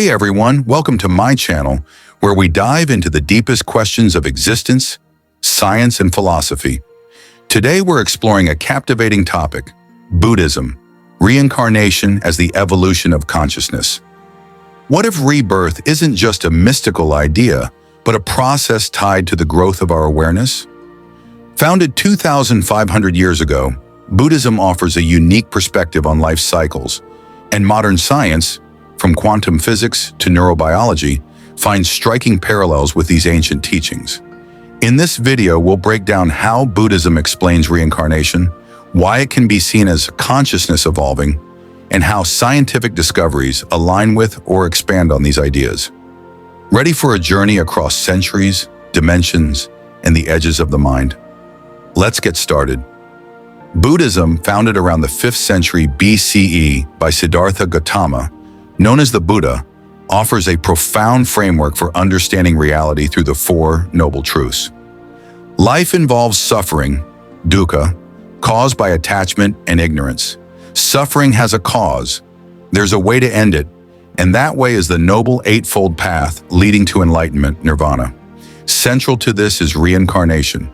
Hey everyone, welcome to my channel, where we dive into the deepest questions of existence, science, and philosophy. Today we're exploring a captivating topic, Buddhism, reincarnation as the evolution of consciousness. What if rebirth isn't just a mystical idea, but a process tied to the growth of our awareness? Founded 2,500 years ago, Buddhism offers a unique perspective on life cycles, and modern science, from quantum physics to neurobiology, finds striking parallels with these ancient teachings. In this video, we'll break down how Buddhism explains reincarnation, why it can be seen as consciousness evolving, and how scientific discoveries align with or expand on these ideas. Ready for a journey across centuries, dimensions, and the edges of the mind? Let's get started. Buddhism, founded around the 5th century BCE by Siddhartha Gautama, known as the Buddha, offers a profound framework for understanding reality through the Four Noble Truths. Life involves suffering, dukkha, caused by attachment and ignorance. Suffering has a cause. There's a way to end it, and that way is the Noble Eightfold Path leading to enlightenment, nirvana. Central to this is reincarnation,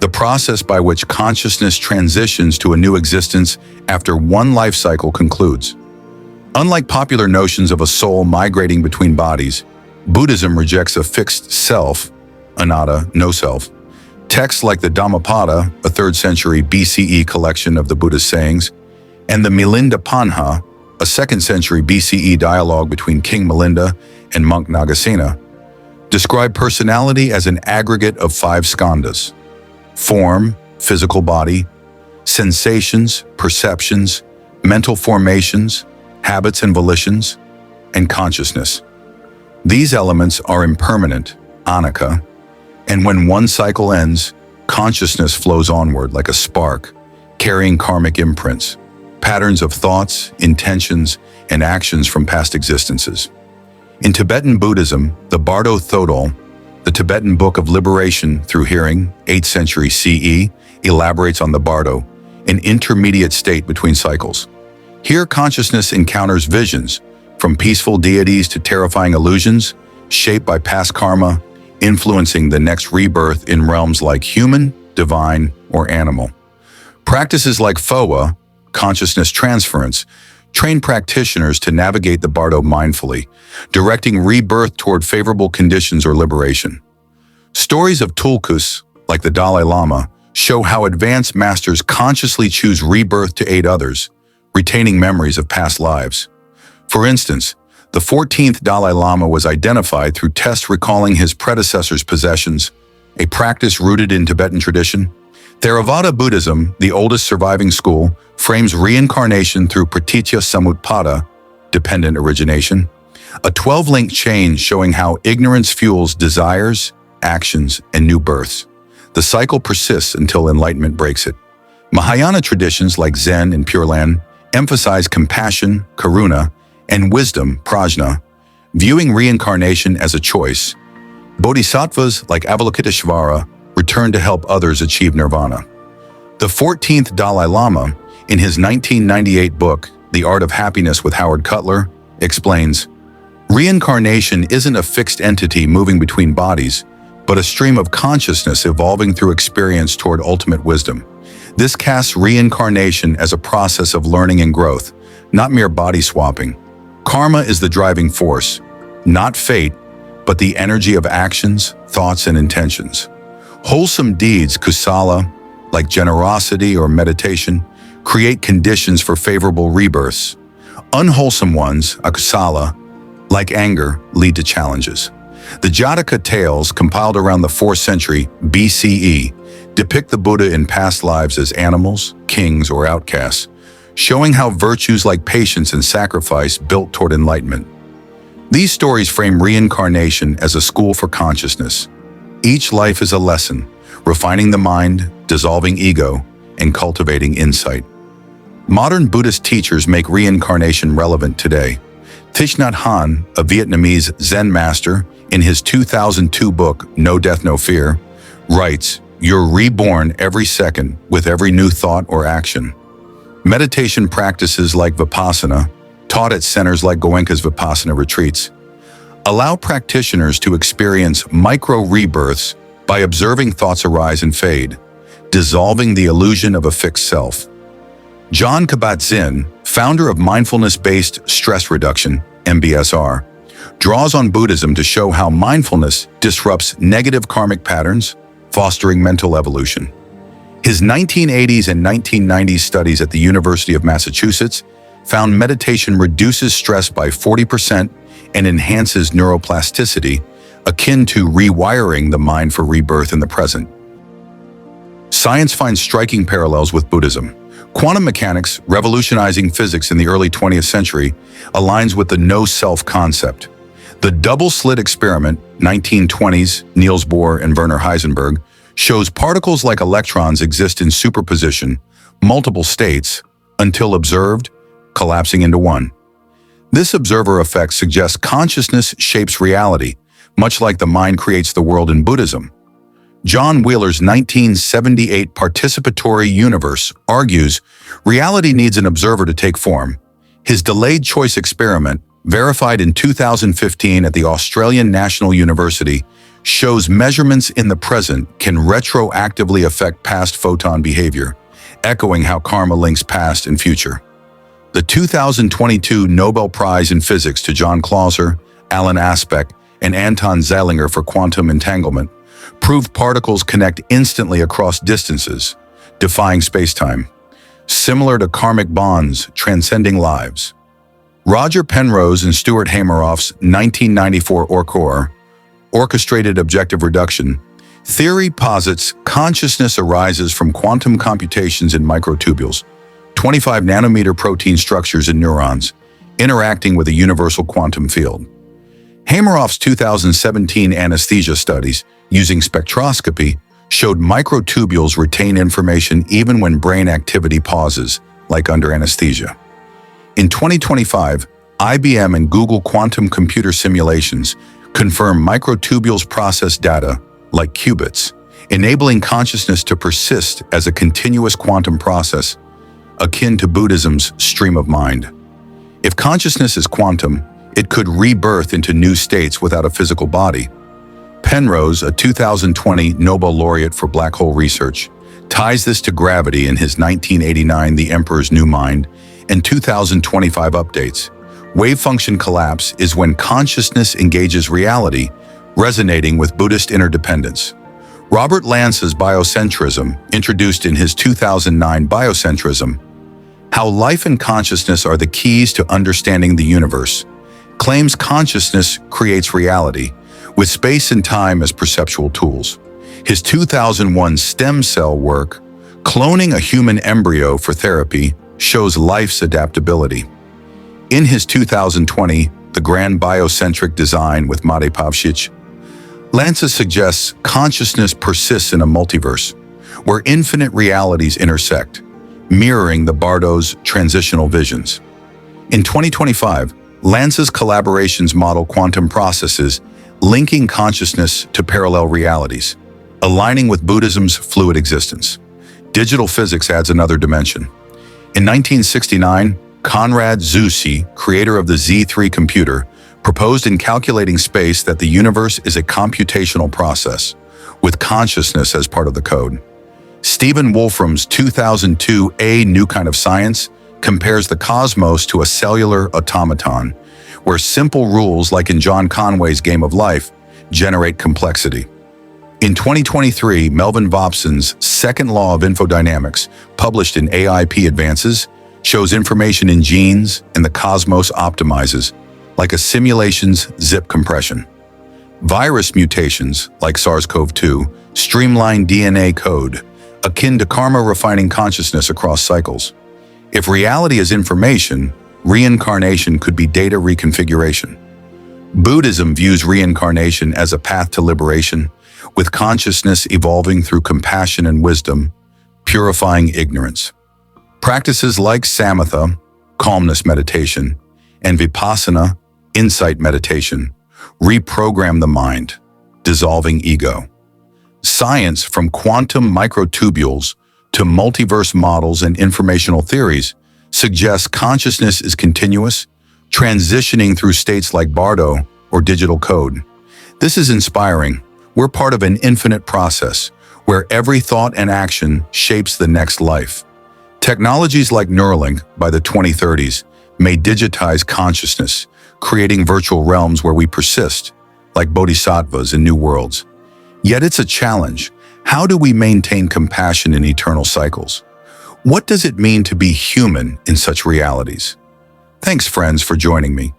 the process by which consciousness transitions to a new existence after one life cycle concludes. Unlike popular notions of a soul migrating between bodies, Buddhism rejects a fixed self, anatta, no self. Texts like the Dhammapada, a 3rd century BCE collection of the Buddha's sayings, and the Milinda Panha, a 2nd century BCE dialogue between King Milinda and monk Nagasena, describe personality as an aggregate of 5 skandhas: form, physical body; sensations, perceptions; mental formations, habits and volitions; and consciousness. These elements are impermanent, anicca, and when one cycle ends, consciousness flows onward like a spark, carrying karmic imprints, patterns of thoughts, intentions, and actions from past existences. In Tibetan Buddhism, the Bardo Thodol, the Tibetan Book of Liberation through Hearing, 8th century CE, elaborates on the bardo, an intermediate state between cycles. Here, consciousness encounters visions, from peaceful deities to terrifying illusions, shaped by past karma, influencing the next rebirth in realms like human, divine, or animal. Practices like Phowa, consciousness transference, train practitioners to navigate the bardo mindfully, directing rebirth toward favorable conditions or liberation. Stories of Tulkus, like the Dalai Lama, show how advanced masters consciously choose rebirth to aid others, retaining memories of past lives. For instance, the 14th Dalai Lama was identified through tests recalling his predecessor's possessions, a practice rooted in Tibetan tradition. Theravada Buddhism, the oldest surviving school, frames reincarnation through pratitya samutpada, dependent origination, a 12-link chain showing how ignorance fuels desires, actions, and new births. The cycle persists until enlightenment breaks it. Mahayana traditions like Zen and Pure Land emphasize compassion, karuna, and wisdom, prajna, viewing reincarnation as a choice. Bodhisattvas like Avalokiteshvara return to help others achieve nirvana. The 14th Dalai Lama, in his 1998 book, The Art of Happiness with Howard Cutler, explains, "Reincarnation isn't a fixed entity moving between bodies, but a stream of consciousness evolving through experience toward ultimate wisdom. This casts reincarnation as a process of learning and growth, not mere body swapping. Karma is the driving force, not fate, but the energy of actions, thoughts, and intentions. Wholesome deeds, kusala, like generosity or meditation, create conditions for favorable rebirths. Unwholesome ones, akusala, like anger, lead to challenges." The Jataka tales, compiled around the 4th century BCE, depict the Buddha in past lives as animals, kings, or outcasts, showing how virtues like patience and sacrifice built toward enlightenment. These stories frame reincarnation as a school for consciousness. Each life is a lesson, refining the mind, dissolving ego, and cultivating insight. Modern Buddhist teachers make reincarnation relevant today. Thich Nhat Hanh, a Vietnamese Zen master, in his 2002 book, No Death, No Fear, writes, "You're reborn every second with every new thought or action." Meditation practices like Vipassana, taught at centers like Goenka's Vipassana retreats, allow practitioners to experience micro-rebirths by observing thoughts arise and fade, dissolving the illusion of a fixed self. Jon Kabat-Zinn, founder of mindfulness-based stress reduction, MBSR, draws on Buddhism to show how mindfulness disrupts negative karmic patterns, fostering mental evolution. His 1980s and 1990s studies at the University of Massachusetts found meditation reduces stress by 40% and enhances neuroplasticity, akin to rewiring the mind for rebirth in the present. Science finds striking parallels with Buddhism. Quantum mechanics, revolutionizing physics in the early 20th century, aligns with the no-self concept. The double-slit experiment, 1920s, Niels Bohr and Werner Heisenberg, shows particles like electrons exist in superposition, multiple states, until observed, collapsing into one. This observer effect suggests consciousness shapes reality, much like the mind creates the world in Buddhism. John Wheeler's 1978 participatory universe argues reality needs an observer to take form. His delayed choice experiment, verified in 2015 at the Australian National University, shows measurements in the present can retroactively affect past photon behavior, echoing how karma links past and future. The 2022 Nobel Prize in Physics to John Clauser, Alan Aspect, and Anton Zeilinger for quantum entanglement proved particles connect instantly across distances, defying spacetime, similar to karmic bonds transcending lives. Roger Penrose and Stuart Hameroff's 1994 ORCOR, Orchestrated Objective Reduction, theory posits consciousness arises from quantum computations in microtubules, 25 nanometer protein structures in neurons, interacting with a universal quantum field. Hameroff's 2017 anesthesia studies, using spectroscopy, showed microtubules retain information even when brain activity pauses, like under anesthesia. In 2025, IBM and Google quantum computer simulations confirm microtubules process data, like qubits, enabling consciousness to persist as a continuous quantum process, akin to Buddhism's stream of mind. If consciousness is quantum, it could rebirth into new states without a physical body. Penrose, a 2020 Nobel laureate for black hole research, ties this to gravity in his 1989 The Emperor's New Mind and 2025 updates. Wave function collapse is when consciousness engages reality, resonating with Buddhist interdependence. Robert Lance's biocentrism, introduced in his 2009 Biocentrism, How Life and Consciousness Are the Keys to Understanding the Universe, claims consciousness creates reality, with space and time as perceptual tools. His 2001 stem cell work, Cloning a Human Embryo for Therapy, shows life's adaptability. In his 2020 The Grand Biocentric Design with Mate Pavšić, Lance suggests consciousness persists in a multiverse, where infinite realities intersect, mirroring the Bardo's transitional visions. In 2025, Lance's collaborations model quantum processes, linking consciousness to parallel realities, aligning with Buddhism's fluid existence. Digital physics adds another dimension. In 1969, Konrad Zuse, creator of the Z3 computer, proposed in calculating space that the universe is a computational process, with consciousness as part of the code. Stephen Wolfram's 2002 A New Kind of Science compares the cosmos to a cellular automaton, where simple rules, like in John Conway's Game of Life, generate complexity. In 2023, Melvin Vopson's Second Law of Infodynamics, published in AIP Advances, shows information in genes and the cosmos optimizes, like a simulation's zip compression. Virus mutations, like SARS-CoV-2, streamline DNA code, akin to karma refining consciousness across cycles. If reality is information, reincarnation could be data reconfiguration. Buddhism views reincarnation as a path to liberation, with consciousness evolving through compassion and wisdom, purifying ignorance. Practices like samatha, calmness meditation, and vipassana, insight meditation, reprogram the mind, dissolving ego. Science, from quantum microtubules to multiverse models and informational theories, suggests consciousness is continuous, transitioning through states like bardo, or digital code. This is inspiring. We're part of an infinite process where every thought and action shapes the next life. Technologies like Neuralink by the 2030s may digitize consciousness, creating virtual realms where we persist, like bodhisattvas in new worlds. Yet it's a challenge. How do we maintain compassion in eternal cycles? What does it mean to be human in such realities? Thanks, friends, for joining me.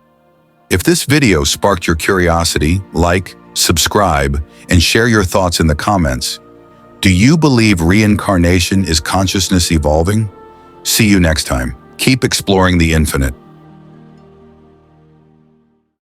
If this video sparked your curiosity, like, subscribe, and share your thoughts in the comments. Do you believe reincarnation is consciousness evolving? See you next time. Keep exploring the infinite.